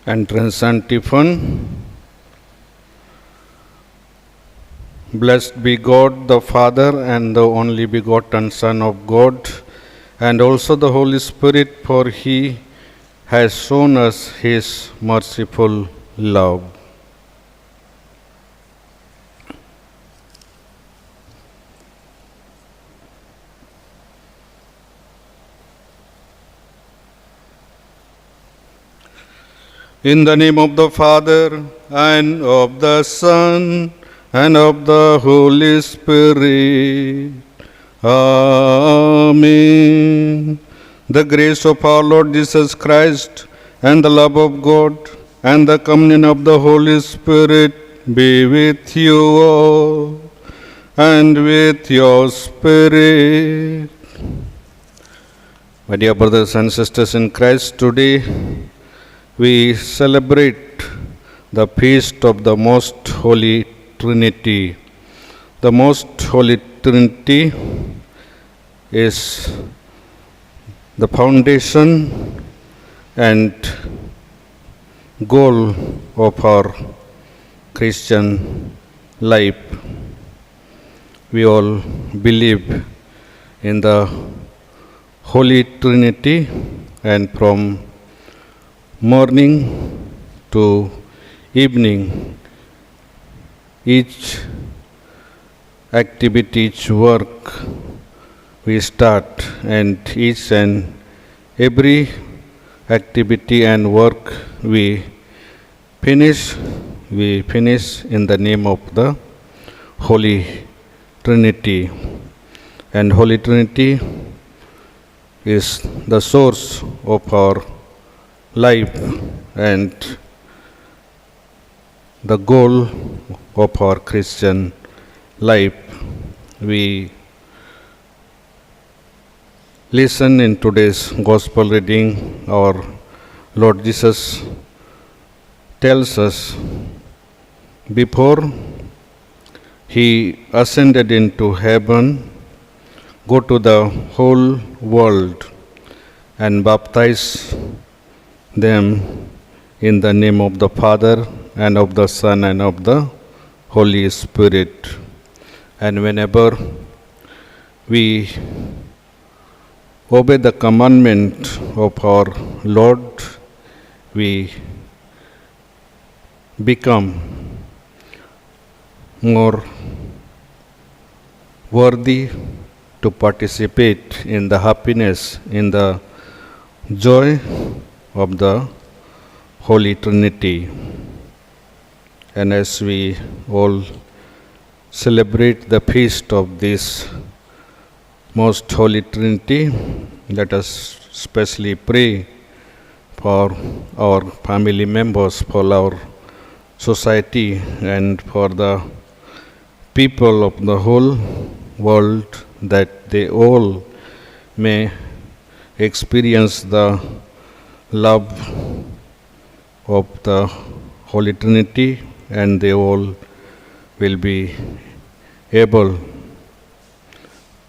Entrance antiphon. Blessed be God the Father and the only begotten Son of God, and also the Holy Spirit, for He has shown us His merciful love. In the name of the Father, and of the Son, and of the Holy Spirit. Amen. The grace of our Lord Jesus Christ, and the love of God, and the communion of the Holy Spirit be with you all, and with your spirit. My dear brothers and sisters in Christ, today we celebrate the feast of the Most Holy Trinity. The Most Holy Trinity is the foundation and goal of our Christian life. We all believe in the Holy Trinity, and from morning to evening, each activity, each work we start, and each and every activity and work we finish in the name of the Holy Trinity. And Holy Trinity is the source of our life and the goal of our Christian life. We listen in today's gospel reading, our Lord Jesus tells us before He ascended into heaven, go to the whole world and baptize them in the name of the Father and of the Son and of the Holy Spirit. And whenever we obey the commandment of our Lord, we become more worthy to participate in the happiness, in the joy of the Holy Trinity. And as we all celebrate the feast of this Most Holy Trinity, let us especially pray for our family members, for our society, and for the people of the whole world, that they all may experience the love of the Holy Trinity, and they all will be able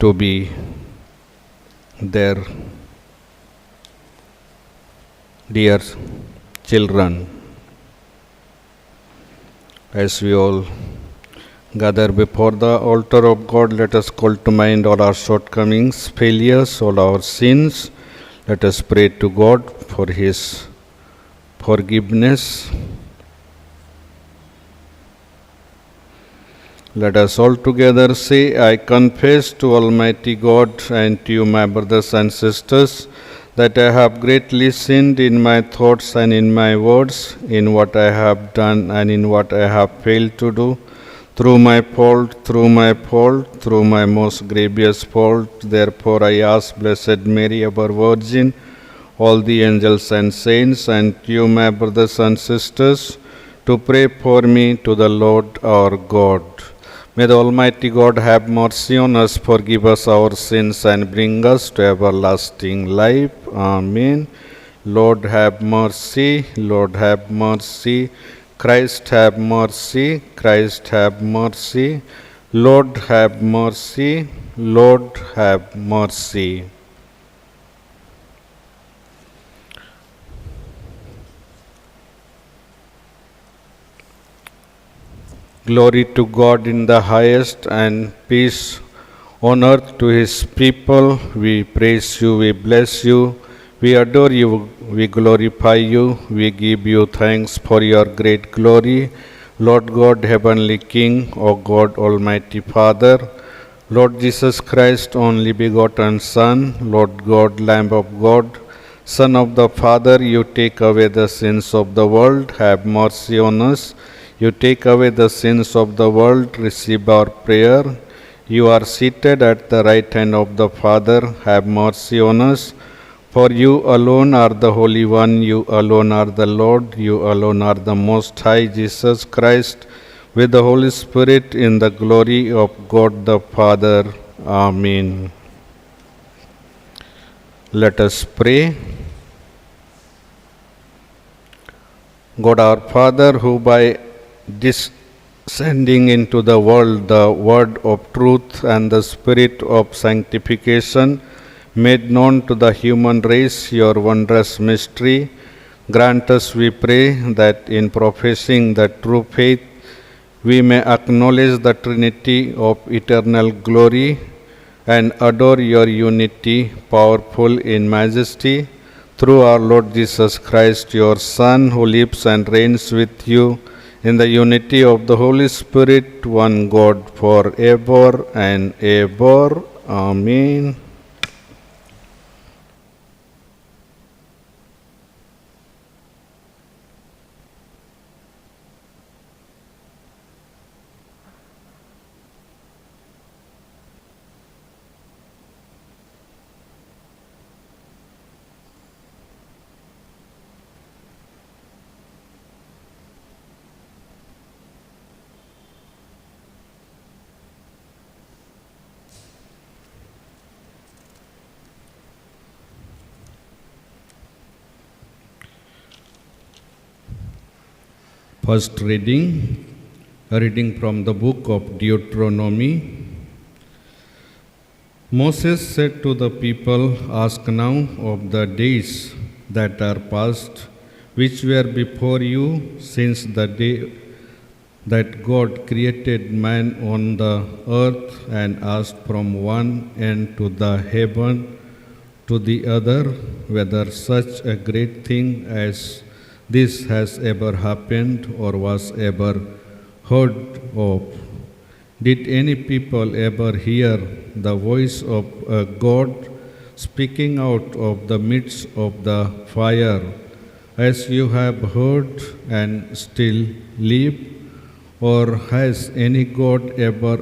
to be their dear children. As we all gather before the altar of God, let us call to mind all our shortcomings, failures, all our sins. Let us pray to God for His forgiveness. Let us all together say, I confess to Almighty God and to you, my brothers and sisters, that I have greatly sinned in my thoughts and in my words, in what I have done and in what I have failed to do, through my most grievous fault. Therefore I ask Blessed Mary, ever Virgin, all the angels and saints, and you, my brothers and sisters, to pray for me to the Lord our God. May the Almighty God have mercy on us, forgive us our sins, and bring us to everlasting life. Amen. Lord have mercy, Lord have mercy. Christ have mercy, Christ have mercy. Lord have mercy, Lord have mercy. Glory to God in the highest, and peace on earth to his people. We praise you, we bless you, we adore you, we glorify you, we give you thanks for your great glory. Lord God, heavenly King, O God, Almighty Father, Lord Jesus Christ, only begotten Son, Lord God, Lamb of God, Son of the Father, you take away the sins of the world, have mercy on us. You take away the sins of the world, receive our prayer. You are seated at the right hand of the Father, have mercy on us. For you alone are the Holy One, you alone are the Lord, you alone are the Most High, Jesus Christ, with the Holy Spirit in the glory of God the Father. Amen. Let us pray. God our Father, who by descending into the world the word of truth and the spirit of sanctification, made known to the human race your wondrous mystery, grant us, we pray, that in professing the true faith, we may acknowledge the Trinity of eternal glory and adore your unity, powerful in majesty, through our Lord Jesus Christ, your Son, who lives and reigns with you in the unity of the Holy Spirit, one God, forever and ever. Amen. First reading, a reading from the book of Deuteronomy. Moses said to the people, "Ask now of the days that are past, which were before you, since the day that God created man on the earth and asked from one end to the heaven to the other, whether such a great thing as this has ever happened or was ever heard of. Did any people ever hear the voice of a God speaking out of the midst of the fire, as you have heard and still live? Or has any God ever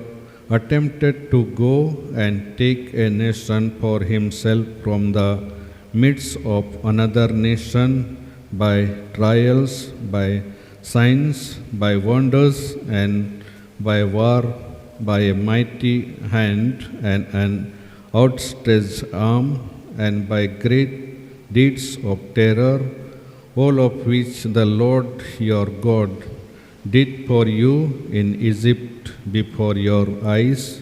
attempted to go and take a nation for himself from the midst of another nation, by trials, by signs, by wonders, and by war, by a mighty hand and an outstretched arm, and by great deeds of terror, all of which the Lord your God did for you in Egypt before your eyes?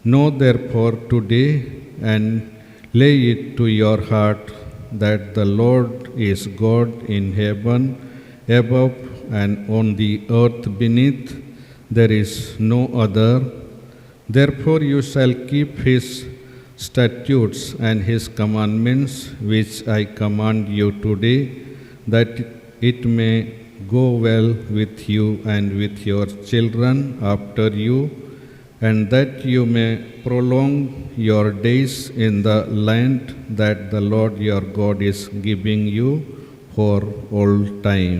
Know therefore today and lay it to your heart that the Lord is God in heaven above and on the earth beneath. There is no other. Therefore you shall keep his statutes and his commandments, which I command you today, that it may go well with you and with your children after you, and that you may prolong your days in the land that the Lord your God is giving you for all time."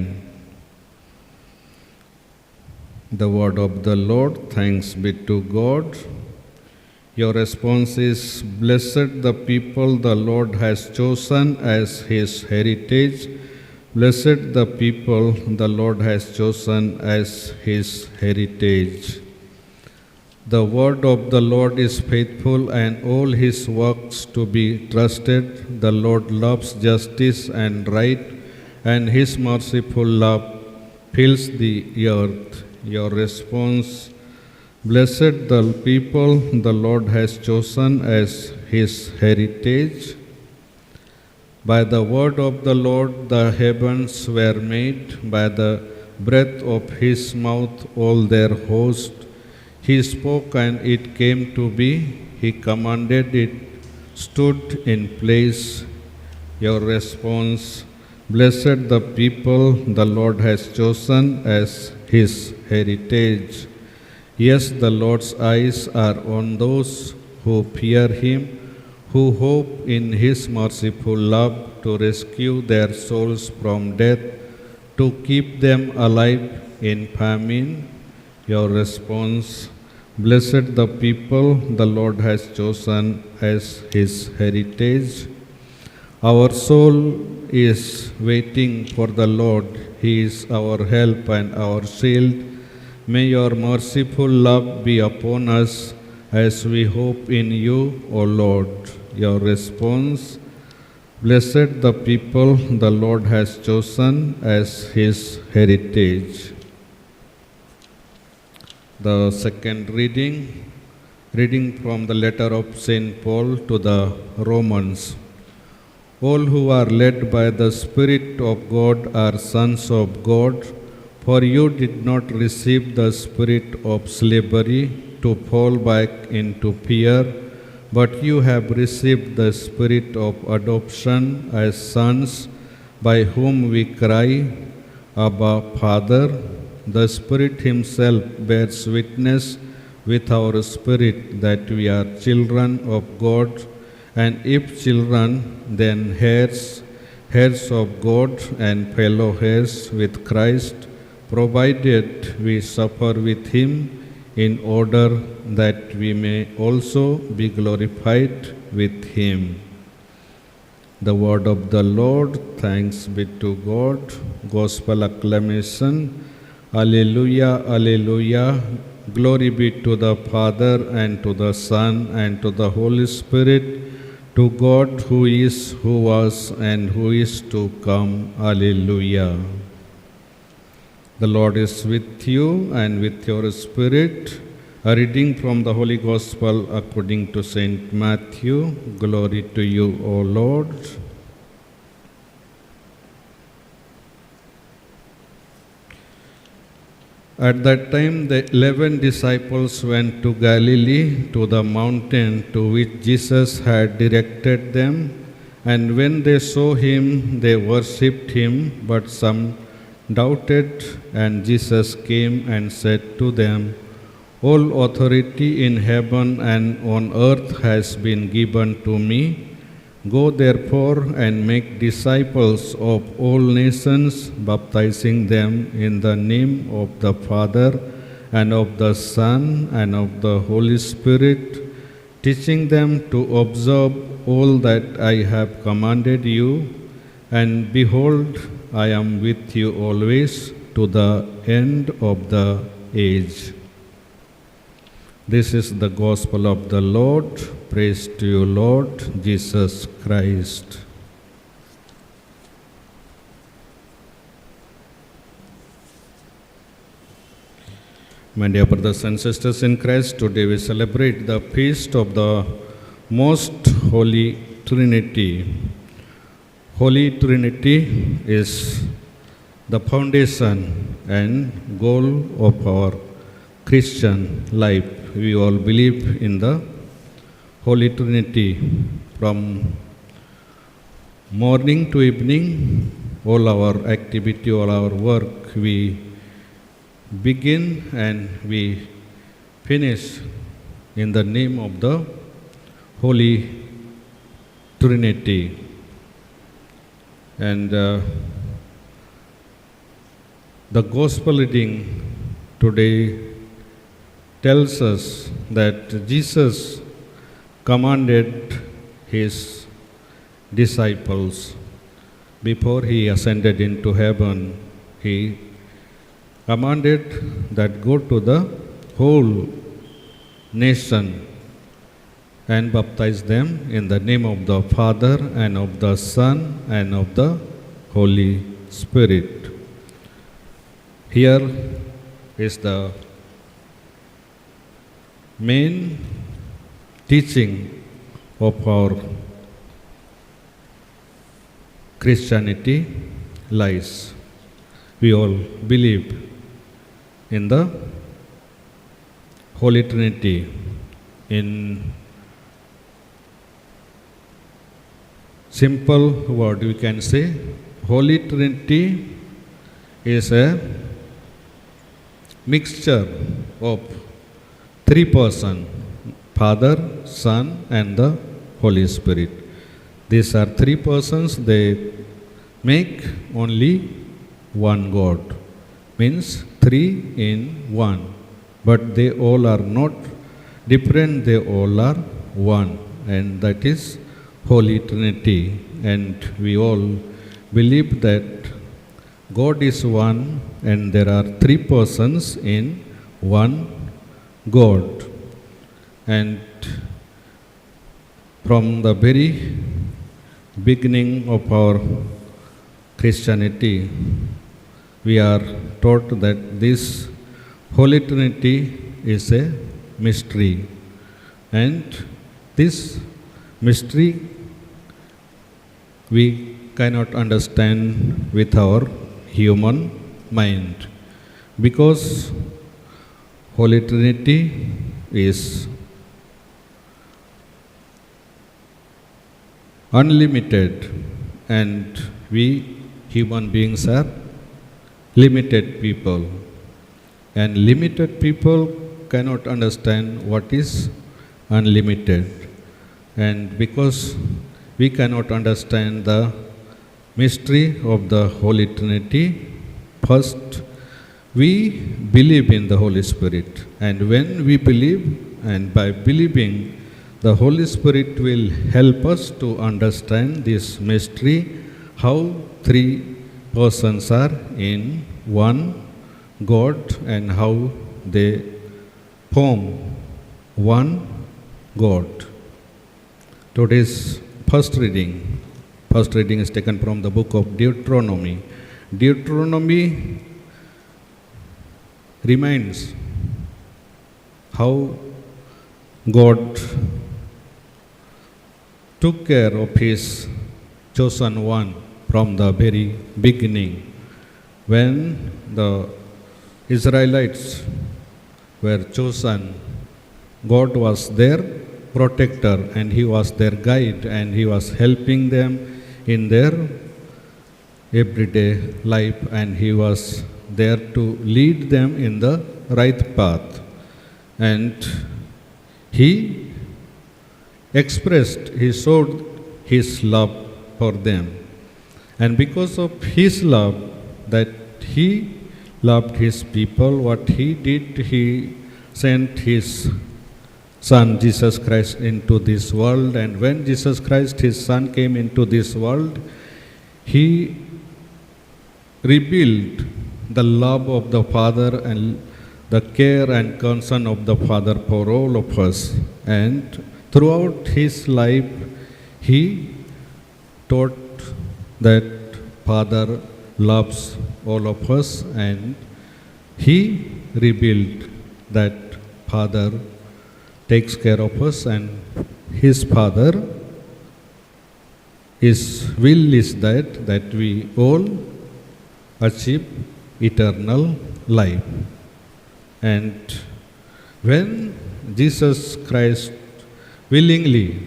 The word of the Lord. Thanks be to God. Your response is, "Blessed the people the Lord has chosen as his heritage. Blessed the people the Lord has chosen as his heritage." The word of the Lord is faithful and all his works to be trusted. The Lord loves justice and right, and his merciful love fills the earth. Your response: "Blessed the people the Lord has chosen as his heritage." By the word of the Lord the heavens were made, by the breath of his mouth all their host. He spoke and it came to be. He commanded it stood in place. Your response, blessed the people the Lord has chosen as his heritage. Yes, the Lord's eyes are on those who fear him, who hope in his merciful love to rescue their souls from death, to keep them alive in famine. Your response, blessed the people the Lord has chosen as his heritage. Our soul is waiting for the Lord. He is our help and our shield. May your merciful love be upon us as we hope in you, O Lord. Your response, blessed the people the Lord has chosen as his heritage. The second reading from the letter of St. Paul to the Romans. All who are led by the Spirit of God are sons of God, for you did not receive the spirit of slavery to fall back into fear, but you have received the spirit of adoption as sons, by whom we cry, Abba, Father. The Spirit himself bears witness with our spirit that we are children of God, and if children, then heirs of God and fellow heirs with Christ, provided we suffer with him, in order that we may also be glorified with him. The word of the Lord. Thanks be to God. Gospel acclamation. Alleluia, Alleluia. Glory be to the Father and to the Son and to the Holy Spirit, to God who is, who was, and who is to come. Alleluia. The Lord is with you and with your spirit. A reading from the Holy Gospel according to St. Matthew. Glory to you, O Lord. At that time, the 11 disciples went to Galilee, to the mountain to which Jesus had directed them. And when they saw him, they worshipped him, but some doubted. And Jesus came and said to them, All authority in heaven and on earth has been given to me. Go therefore and make disciples of all nations, baptizing them in the name of the Father and of the Son and of the Holy Spirit, teaching them to observe all that I have commanded you. And behold, I am with you always to the end of the age. This is the gospel of the Lord. Praise to you, Lord Jesus Christ. My dear brothers and sisters in Christ, today we celebrate the feast of the Most Holy Trinity. Holy Trinity is the foundation and goal of our Christian life. We all believe in the Holy Trinity. From morning to evening, all our activity, all our work, we begin and we finish in the name of the Holy Trinity. And the Gospel reading today tells us that Jesus commanded his disciples before he ascended into heaven. He commanded that go to the whole nation and baptize them in the name of the Father and of the Son and of the Holy Spirit. Here is the main teaching of our Christianity lies. we all believe in the Holy Trinity. In simple word we can say Holy Trinity is a mixture of three persons, Father, Son and the Holy Spirit. These are three persons, they make only one God. Means three in one. But they all are not different, they all are one. And that is Holy Trinity. And we all believe that God is one and there are three persons in one God. And from the very beginning of our Christianity, we are taught that this Holy Trinity is a mystery. And this mystery we cannot understand with our human mind, because Holy Trinity is unlimited and we human beings are limited people, and limited people cannot understand what is unlimited. And because we cannot understand the mystery of the Holy Trinity, first we believe in the Holy Spirit. And when we believe, and by believing, the Holy Spirit will help us to understand this mystery, how three persons are in one God and how they form one God. Today's first reading is taken from the book of Deuteronomy. Deuteronomy reminds how God took care of his chosen one from the very beginning. When the Israelites were chosen, God was their protector and he was their guide and he was helping them in their everyday life, and he was there to lead them in the right path. And he expressed, he showed his love for them. And because of his love, that he loved his people, what he did, he sent his Son Jesus Christ into this world. And when Jesus Christ, his Son, came into this world, he revealed the love of the Father and the care and concern of the Father for all of us. And throughout his life, he taught that Father loves all of us, and he revealed that Father takes care of us, and his Father, his will is that we all achieve eternal life. And when Jesus Christ willingly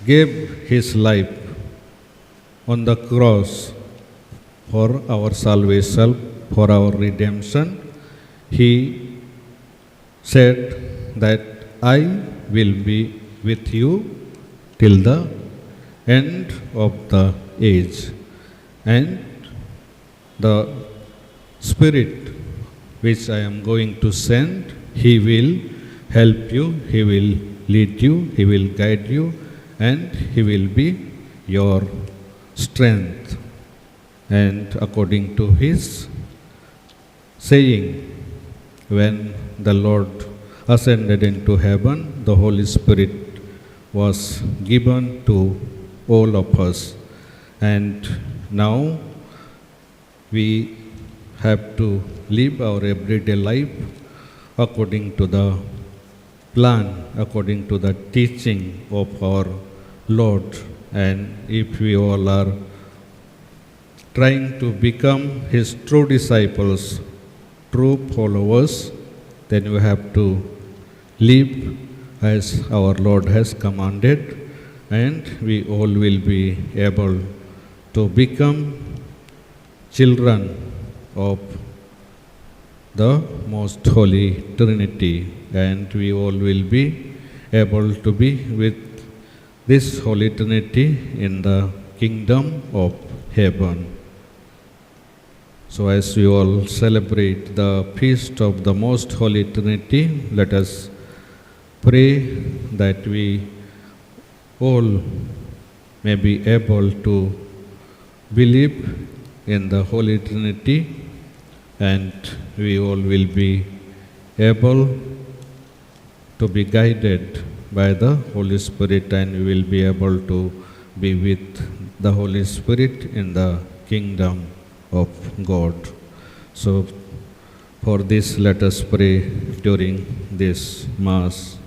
gave his life on the cross for our salvation, for our redemption, he said that I will be with you till the end of the age. And the Spirit which I am going to send, he will help you, he will lead you, he will guide you, and he will be your strength. And according to his saying, when the Lord ascended into heaven, the Holy Spirit was given to all of us. And now we have to live our everyday life according to the plan, according to the teaching of our Lord. And if we all are trying to become his true disciples, true followers, then we have to live as our Lord has commanded, and we all will be able to become children of the Most Holy Trinity, and we all will be able to be with this Holy Trinity in the kingdom of heaven. So as we all celebrate the feast of the Most Holy Trinity, let us pray that we all may be able to believe in the Holy Trinity, and we all will be able to be guided by the Holy Spirit, and we will be able to be with the Holy Spirit in the kingdom of God. So for this, let us pray during this Mass.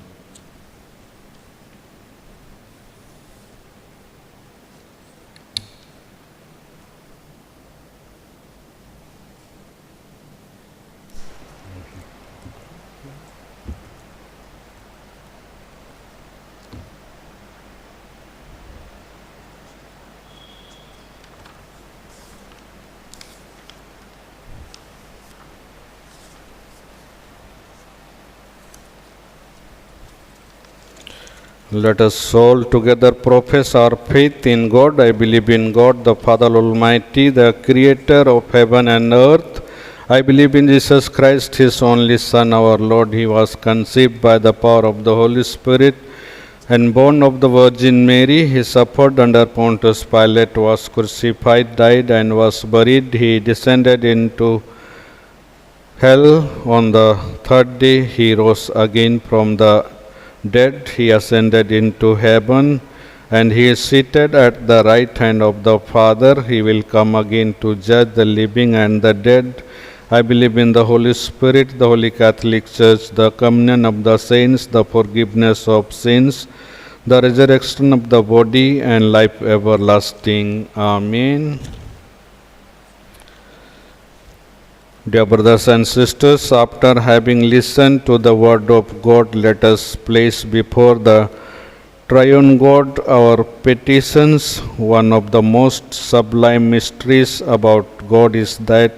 Let us all together profess our faith in God. I believe in God, the Father Almighty, the Creator of heaven and earth. I believe in Jesus Christ, His only Son, our Lord. He was conceived by the power of the Holy Spirit and born of the Virgin Mary. He suffered under Pontius Pilate, was crucified, died, and was buried. He descended into hell. On the third day He rose again from the dead. He ascended into heaven, and He is seated at the right hand of the Father. He will come again to judge the living and the dead. I believe in the Holy Spirit, the Holy Catholic Church, the communion of the saints, the forgiveness of sins, the resurrection of the body, and life everlasting. Amen. Dear brothers and sisters, after having listened to the word of God, let us place before the Triune God our petitions. One of the most sublime mysteries about God is that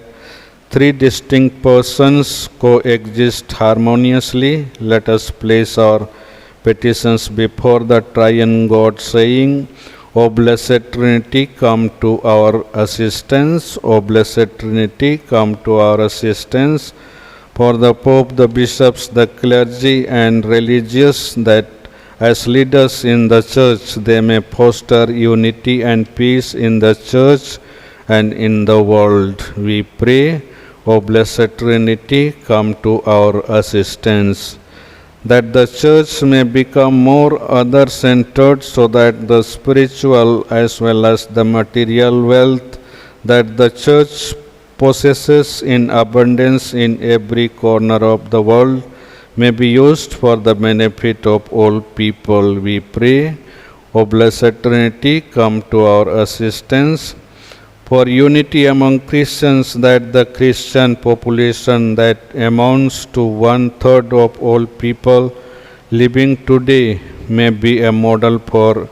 three distinct persons coexist harmoniously. Let us place our petitions before the Triune God, saying, O Blessed Trinity, come to our assistance. O Blessed Trinity, come to our assistance. For the Pope, the bishops, the clergy, and religious, that as leaders in the Church they may foster unity and peace in the Church and in the world. We pray, O Blessed Trinity, come to our assistance, that the Church may become more other-centered, so that the spiritual as well as the material wealth that the Church possesses in abundance in every corner of the world may be used for the benefit of all people. We pray, O Blessed Trinity, come to our assistance. For unity among Christians, that the Christian population that amounts to 1/3 of all people living today may be a model for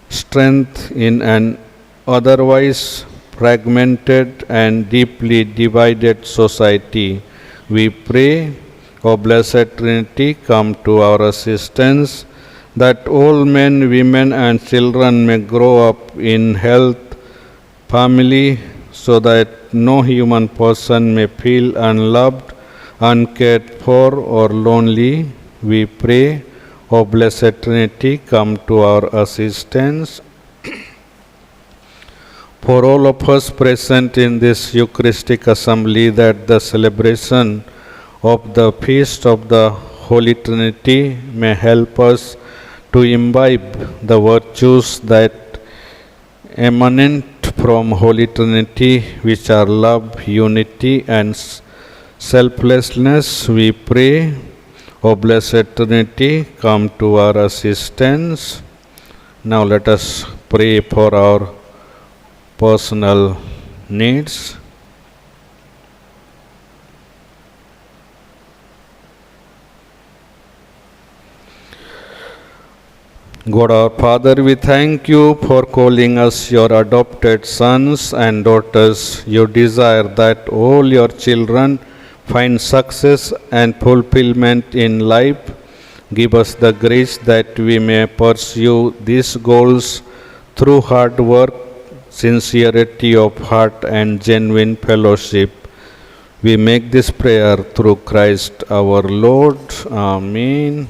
strength in an otherwise fragmented and deeply divided society. We pray, O Blessed Trinity, come to our assistance, that all men, women, and children may grow up in health, family, so that no human person may feel unloved, uncared for, or lonely. We pray, O Blessed Trinity, come to our assistance. For all of us present in this Eucharistic assembly, that the celebration of the feast of the Holy Trinity may help us to imbibe the virtues that emanate from Holy Trinity, which are love, unity, and selflessness. We pray, O Blessed Trinity, come to our assistance. Now let us pray for our personal needs. God our Father, we thank you for calling us your adopted sons and daughters. You desire that all your children find success and fulfillment in life. Give us the grace that we may pursue these goals through hard work, sincerity of heart, and genuine fellowship. We make this prayer through Christ our Lord. Amen.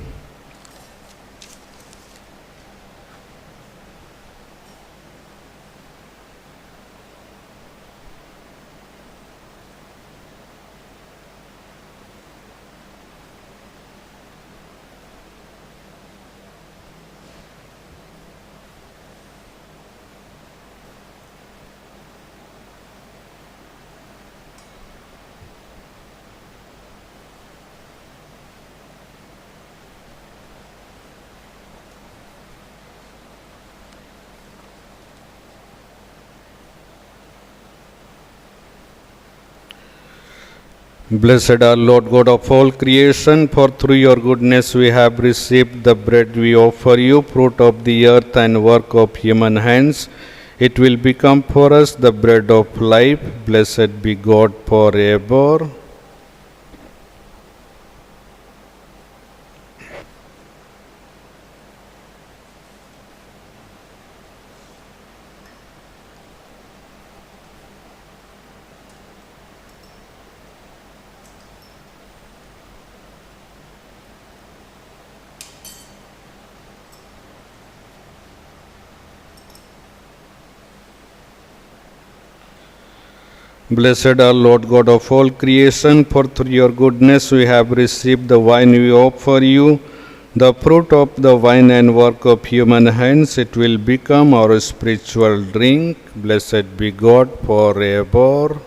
Blessed are Lord God of all creation, for through your goodness we have received the bread we offer you, fruit of the earth and work of human hands. It will become for us the bread of life. Blessed be God forever. Blessed are Lord God of all creation, for through your goodness we have received the wine we offer you, the fruit of the vine and work of human hands. It will become our spiritual drink. Blessed be God forever.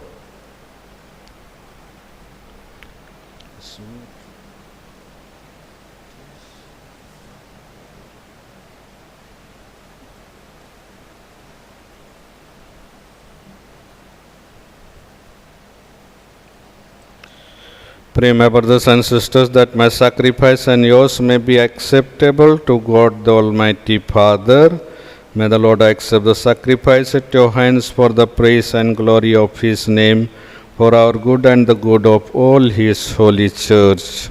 Pray, my brothers and sisters, that my sacrifice and yours may be acceptable to God the Almighty Father. May the Lord accept the sacrifice at your hands for the praise and glory of His name, for our good and the good of all His holy church.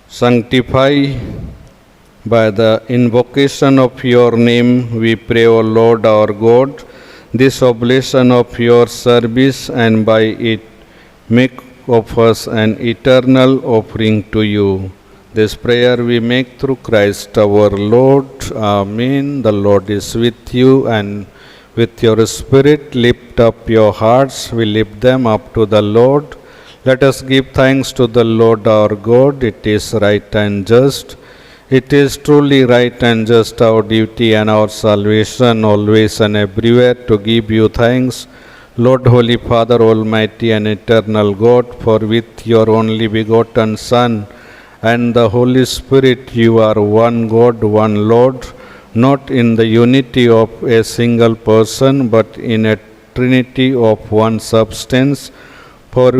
Sanctify by the invocation of your name, we pray, O Lord our God, this oblation of your service, and by it make of us an eternal offering to you. This prayer we make through Christ our Lord. Amen. The Lord is with you, and with your spirit lift up your hearts. We lift them up to the Lord. Let us give thanks to the Lord our God. It is right and just. It is truly right and just, our duty and our salvation, always and everywhere, to give you thanks, Lord, Holy Father, Almighty and eternal God, for with your only begotten Son and the Holy Spirit you are one God, one Lord, not in the unity of a single person, but in a trinity of one substance. For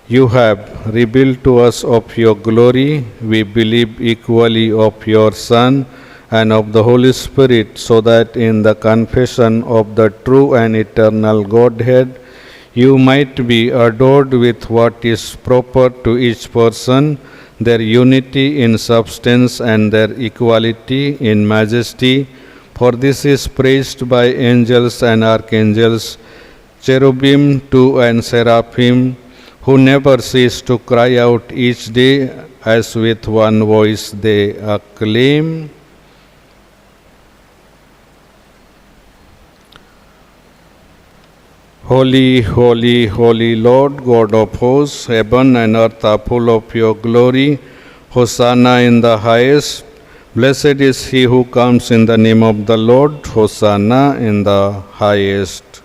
you have revealed to us of your glory. We believe equally of your Son and of the Holy Spirit, so that in the confession of the true and eternal Godhead, you might be adored with what is proper to each person, their unity in substance and their equality in majesty. For this is praised by angels and archangels, cherubim too and seraphim, who never cease to cry out each day, as with one voice they acclaim, Holy, holy, holy Lord, God of hosts, heaven and earth are full of your glory. Hosanna in the highest. Blessed is he who comes in the name of the Lord. Hosanna in the highest.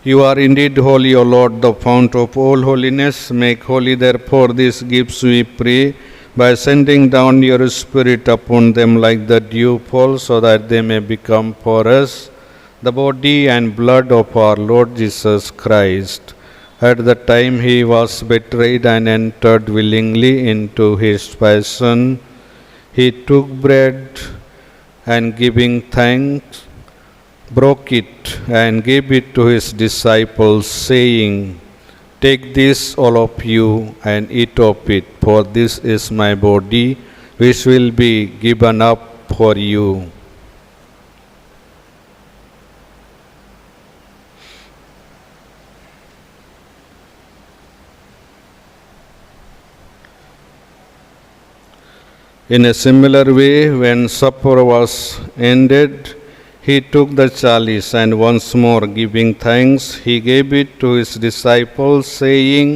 You are indeed holy, O Lord, the fount of all holiness. Make holy, therefore, these gifts, we pray, by sending down your Spirit upon them like the dew fall, so that they may become for us the body and blood of our Lord Jesus Christ. At the time he was betrayed and entered willingly into his passion, he took bread and giving thanks, broke it and gave it to his disciples, saying, "Take this, all of you, and eat of it, for this is my body, which will be given up for you." In a similar way, when supper was ended, he took the chalice, and once more giving thanks, he gave it to his disciples, saying,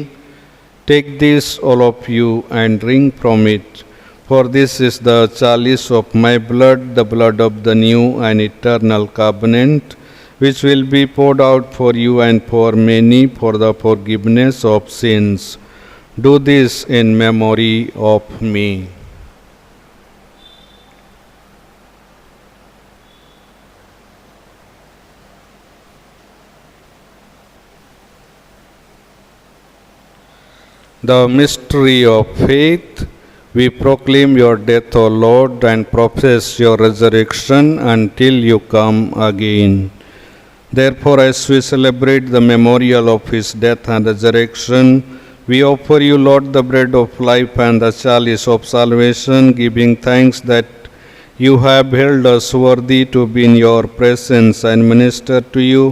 "Take this, all of you, and drink from it, for this is the chalice of my blood, the blood of the new and eternal covenant, which will be poured out for you and for many for the forgiveness of sins. Do this in memory of me." The mystery of faith. We proclaim your death, O Lord, and profess your resurrection until you come again. Therefore, as we celebrate the memorial of his death and resurrection, we offer you, Lord, the bread of life and the chalice of salvation, giving thanks that you have held us worthy to be in your presence and minister to you.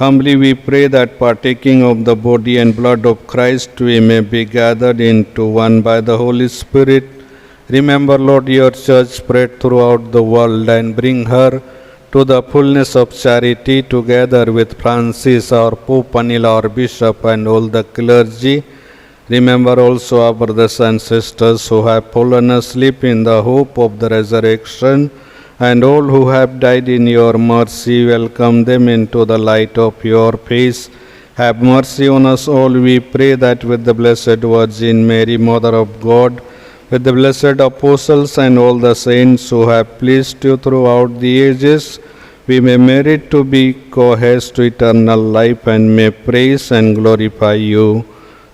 Humbly we pray that partaking of the body and blood of Christ, we may be gathered into one by the Holy Spirit. Remember, Lord, your church spread throughout the world, and bring her to the fullness of charity, together with Francis, our Pope, Anil, our Bishop, and all the clergy. Remember also our brothers and sisters who have fallen asleep in the hope of the resurrection, and all who have died in your mercy. Welcome them into the light of your face. Have mercy on us all, we pray, that with the Blessed Virgin Mary, Mother of God, with the blessed apostles and all the saints who have pleased you throughout the ages, we may merit to be co-heirs to eternal life, and may praise and glorify you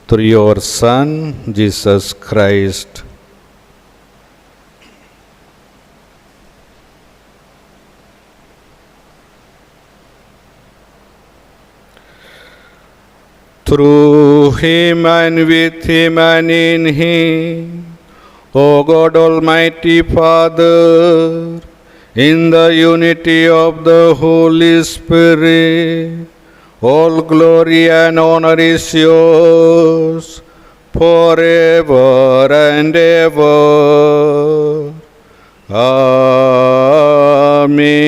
through your Son, Jesus Christ. Through him and with him and in him, O God, Almighty Father, in the unity of the Holy Spirit, all glory and honor is yours forever and ever. Amen.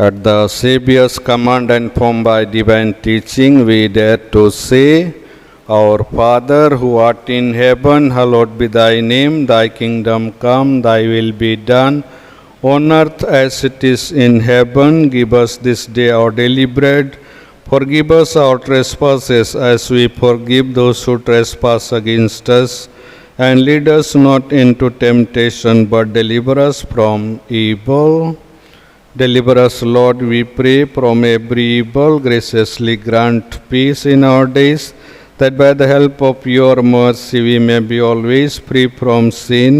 At the Saviour's command and formed by divine teaching, we dare to say, Our Father, who art in heaven, hallowed be thy name. Thy kingdom come, thy will be done, on earth as it is in heaven. Give us this day our daily bread. Forgive us our trespasses, as we forgive those who trespass against us. And lead us not into temptation, but deliver us from evil. Deliver us, Lord, we pray, from every evil. Graciously grant peace in our days, that by the help of your mercy we may be always free from sin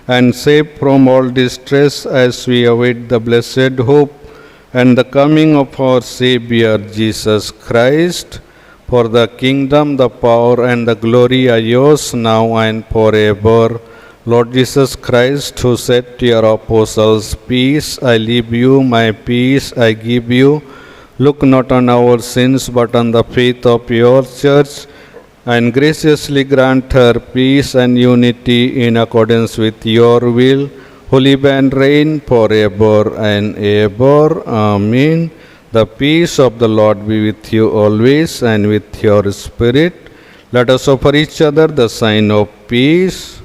and safe from all distress, as we await the blessed hope and the coming of our Saviour Jesus Christ. For the kingdom, the power, and the glory are yours now and forever. Lord Jesus Christ, who said to your apostles, Peace I leave you, my peace I give you, look not on our sins, but on the faith of your church, and graciously grant her peace and unity in accordance with your will, who live and reign forever and ever. Amen. The peace of the Lord be with you always, and with your spirit. Let us offer each other the sign of peace.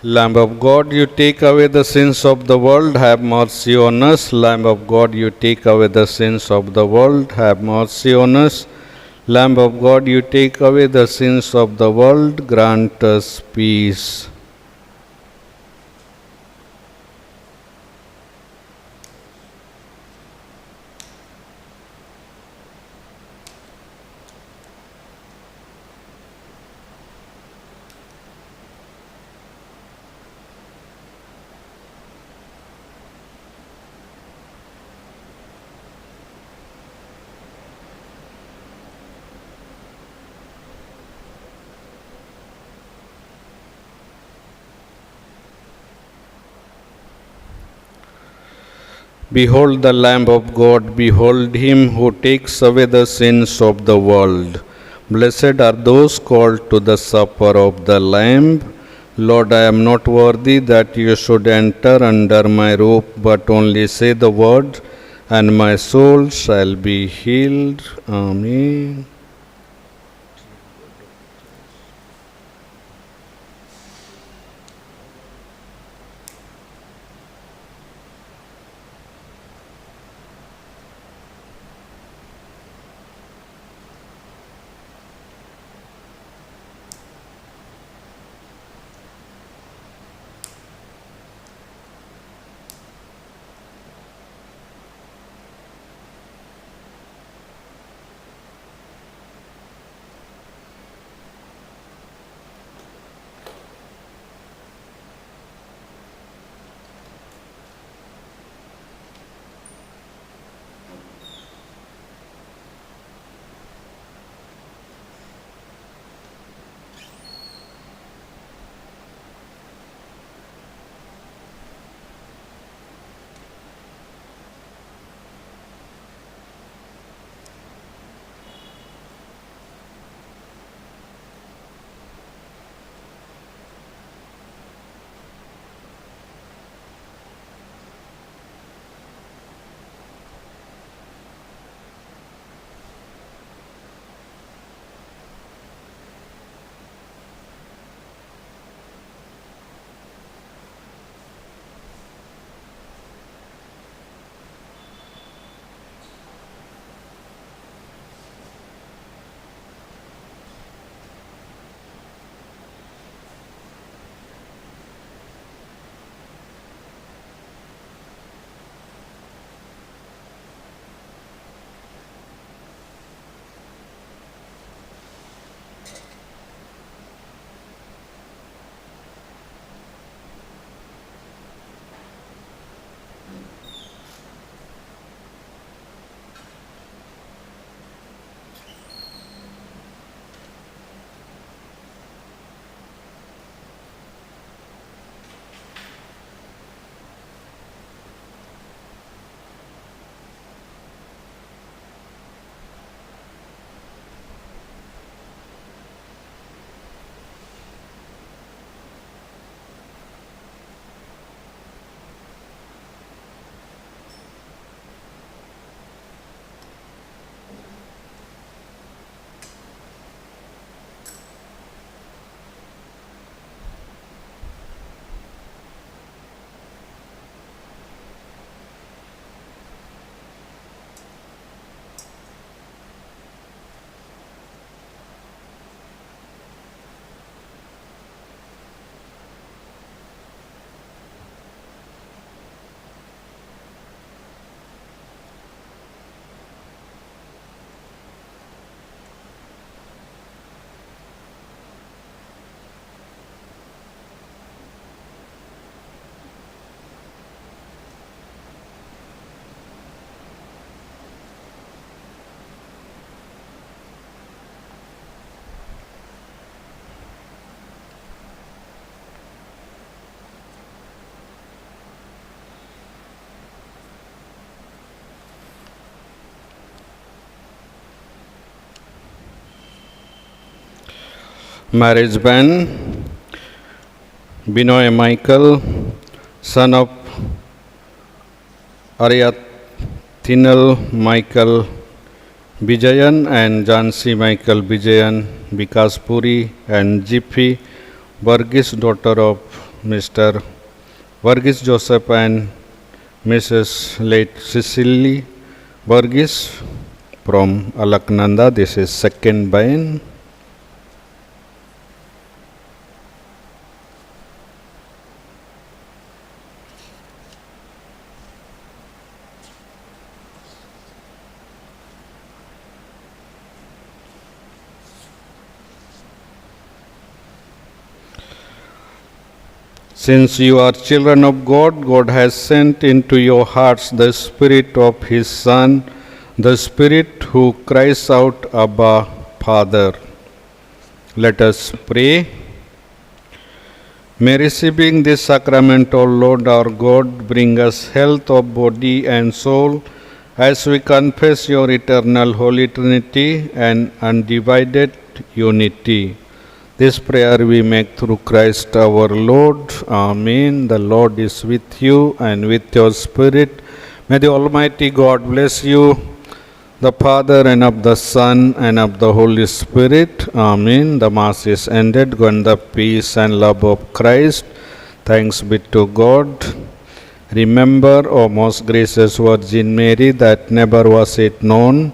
Lamb of God, you take away the sins of the world, have mercy on us. Lamb of God, you take away the sins of the world, have mercy on us. Lamb of God, you take away the sins of the world, grant us peace. Behold the Lamb of God, behold him who takes away the sins of the world. Blessed are those called to the supper of the Lamb. Lord, I am not worthy that you should enter under my roof, but only say the word, and my soul shall be healed. Amen. Marriage ban, Binoy Michael, son of Aryathinal Michael Vijayan and Jansi Michael Vijayan, Vikas Puri and Jiffy Burgess, daughter of Mr. Varghese Joseph and Mrs. late Cecily Varghese from Alaknanda. This is second Bain. Since you are children of God, God has sent into your hearts the Spirit of His Son, the Spirit who cries out, Abba, Father. Let us pray. May receiving this sacrament, O Lord our God, bring us health of body and soul, as we confess your eternal Holy Trinity and undivided unity. This prayer we make through Christ our Lord. Amen. The Lord is with you and with your spirit. May the Almighty God bless you, the Father and of the Son and of the Holy Spirit. Amen. The Mass is ended. Go in the peace and love of Christ. Thanks be to God. Remember, O most gracious Virgin Mary, that never was it known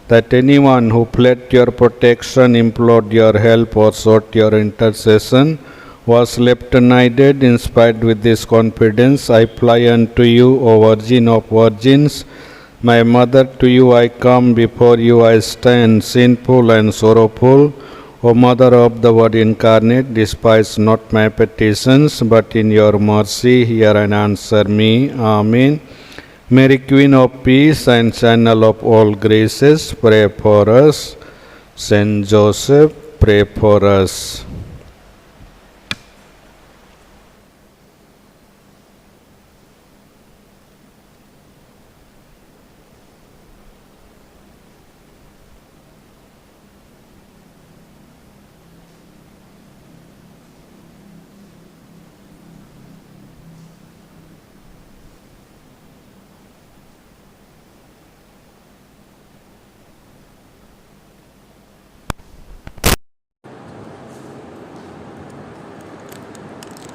that anyone who pled your protection, implored your help, or sought your intercession was left unaided. Inspired with this confidence, I fly unto you, O Virgin of Virgins. My Mother, to you I come, before you I stand, sinful and sorrowful. O Mother of the Word incarnate, despise not my petitions, but in your mercy hear and answer me. Amen. Mary, Queen of Peace and Channel of all graces, pray for us. Saint Joseph, pray for us.